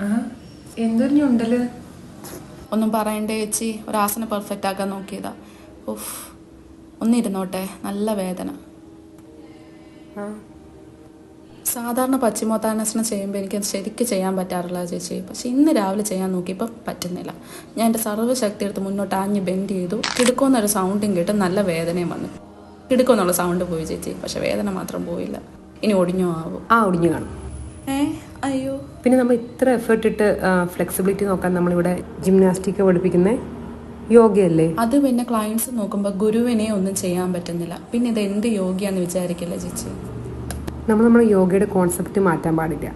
ആ എന്തൊരുണ്ടല്ലോ. ഒന്നും പറയണ്ടേ ചേച്ചി, ഒരാസനം പെർഫെക്റ്റ് ആക്കാൻ നോക്കിയതാ. ഉഫ്, ഒന്നിരുന്നോട്ടെ, നല്ല വേദന. സാധാരണ പശ്ചിമോത്താനാസനം ചെയ്യുമ്പോൾ എനിക്ക് ശരിക്കും ചെയ്യാൻ പറ്റാറില്ല ചേച്ചി. പക്ഷെ ഇന്ന് രാവിലെ ചെയ്യാൻ നോക്കിയപ്പോൾ പറ്റുന്നില്ല. ഞാൻ എൻ്റെ സർവ്വശക്തി എടുത്ത് മുന്നോട്ട് ആഞ്ഞ് ബെൻഡ് ചെയ്തു. കിടുക്കുമെന്നൊരു സൗണ്ടും കേട്ട് നല്ല വേദനയും വന്നു. കിടുക്കുമെന്നുള്ള സൗണ്ട് പോയി ചേച്ചി, പക്ഷെ വേദന മാത്രം പോയില്ല. ഇനി ഒടിഞ്ഞോ ആവും. ഒടിഞ്ഞു കാണും. അയ്യോ. പിന്നെ നമ്മൾ ഇത്ര എഫേർട്ട് ഇട്ട് ഫ്ലെക്സിബിലിറ്റി നോക്കാൻ നമ്മളിവിടെ ജിംനാസ്റ്റിക് പഠിപ്പിക്കുന്ന യോഗയല്ലേ? അത് പിന്നെ ക്ലയൻസ് നോക്കുമ്പോൾ ഗുരുവിനെ ഒന്നും ചെയ്യാൻ പറ്റുന്നില്ല. പിന്നെ ഇത് എന്ത് യോഗയാന്ന് വിചാരിക്കില്ല ചേച്ചി. നമ്മുടെ യോഗയുടെ കോൺസെപ്റ്റ് മാറ്റാൻ പാടില്ല.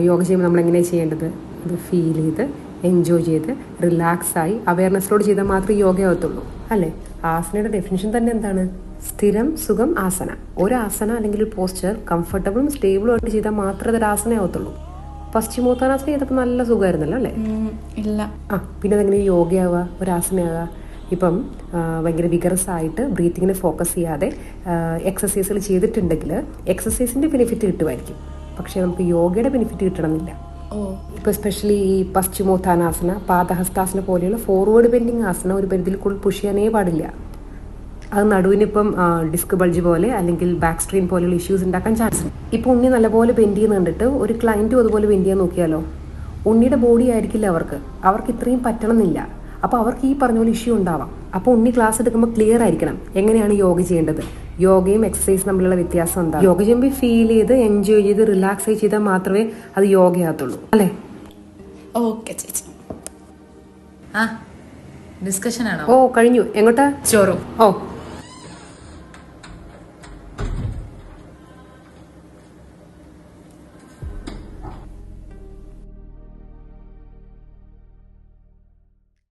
യോഗ ചെയ്യുമ്പോൾ നമ്മൾ എങ്ങനെയാണ് ചെയ്യേണ്ടത്? അത് ഫീൽ ചെയ്ത് എൻജോയ് ചെയ്ത് റിലാക്സായി അവയർനെസ്സിലോട് ചെയ്താൽ മാത്രമേ യോഗയാവത്തുള്ളൂ അല്ലേ? ആസനയുടെ ഡെഫിനിഷൻ തന്നെ എന്താണ്? സ്ഥിരം സുഖം ആസന. ഒരു ആസന അല്ലെങ്കിൽ ഒരു പോസ്ചർ കംഫർട്ടബിളും സ്റ്റേബിളും ആയിട്ട് ചെയ്താൽ മാത്രമേ അതൊരു ആസനയാവത്തുള്ളൂ. പശ്ചിമോത്താനാസന ചെയ്തപ്പോൾ നല്ല സുഖമായിരുന്നല്ലോ അല്ലേ? ഇല്ല. പിന്നെ അതെങ്ങനെ യോഗയാവുക, ഒരാസനയാവുക? ഇപ്പം ഭയങ്കര വിഗറസ് ആയിട്ട് ബ്രീത്തിങ്ങിനെ ഫോക്കസ് ചെയ്യാതെ എക്സസൈസുകൾ ചെയ്തിട്ടുണ്ടെങ്കിൽ എക്സസൈസിൻ്റെ ബെനിഫിറ്റ് കിട്ടുമായിരിക്കും. പക്ഷേ നമുക്ക് യോഗയുടെ ബെനിഫിറ്റ് കിട്ടണമെന്നില്ല. ഇപ്പോൾ എസ്പെഷ്യലി ഈ പശ്ചിമോത്താനാസന, പാദഹസ്താസന പോലെയുള്ള ഫോർവേഡ് ബെൻഡിങ് ആസന ഒരു പരിധിയിൽ കൂടുതൽ പുഷ് ചെയ്യാനേ പാടില്ല. അത് നടുവിനിപ്പം ഡിസ്ക് ബൾജ് പോലെ അല്ലെങ്കിൽ ബാക്ക് സ്ട്രെയിൻ പോലെയുള്ള ഇഷ്യൂസ് ഉണ്ടാക്കാൻ ചാൻസ് ഉണ്ട്. ഇപ്പോൾ ഉണ്ണി നല്ലപോലെ ബെൻഡ് ചെയ്യുന്ന കണ്ടിട്ട് ഒരു ക്ലയൻറ്റും അതുപോലെ ബെൻഡ് ചെയ്യാൻ നോക്കിയാലോ? ഉണ്ണിയുടെ ബോഡി ആയിരിക്കില്ല അവർക്ക് ഇത്രയും പറ്റണമെന്നില്ല. അപ്പോൾ അവർക്ക് ഈ പറഞ്ഞ പോലെ ഇഷ്യൂ ഉണ്ടാവാം. അപ്പോൾ ഉണ്ണി ക്ലാസ് എടുക്കുമ്പോൾ ക്ലിയർ ആയിരിക്കണം എങ്ങനെയാണ് യോഗ ചെയ്യേണ്ടത്. യോഗയും എക്സസൈസും തമ്മിലുള്ള വ്യത്യാസം എന്താ? യോഗ ചെയ്യുമ്പോൾ ഫീൽ ചെയ്ത് എൻജോയ് ചെയ്ത് റിലാക്സ് ചെയ്താൽ മാത്രമേ അത് യോഗയാകത്തുള്ളൂ അല്ലേ? ഓക്കെ ചേച്ചി. ഡിസ്കഷൻ ആണോ? കഴിഞ്ഞു. എങ്ങോട്ടാ? Store room.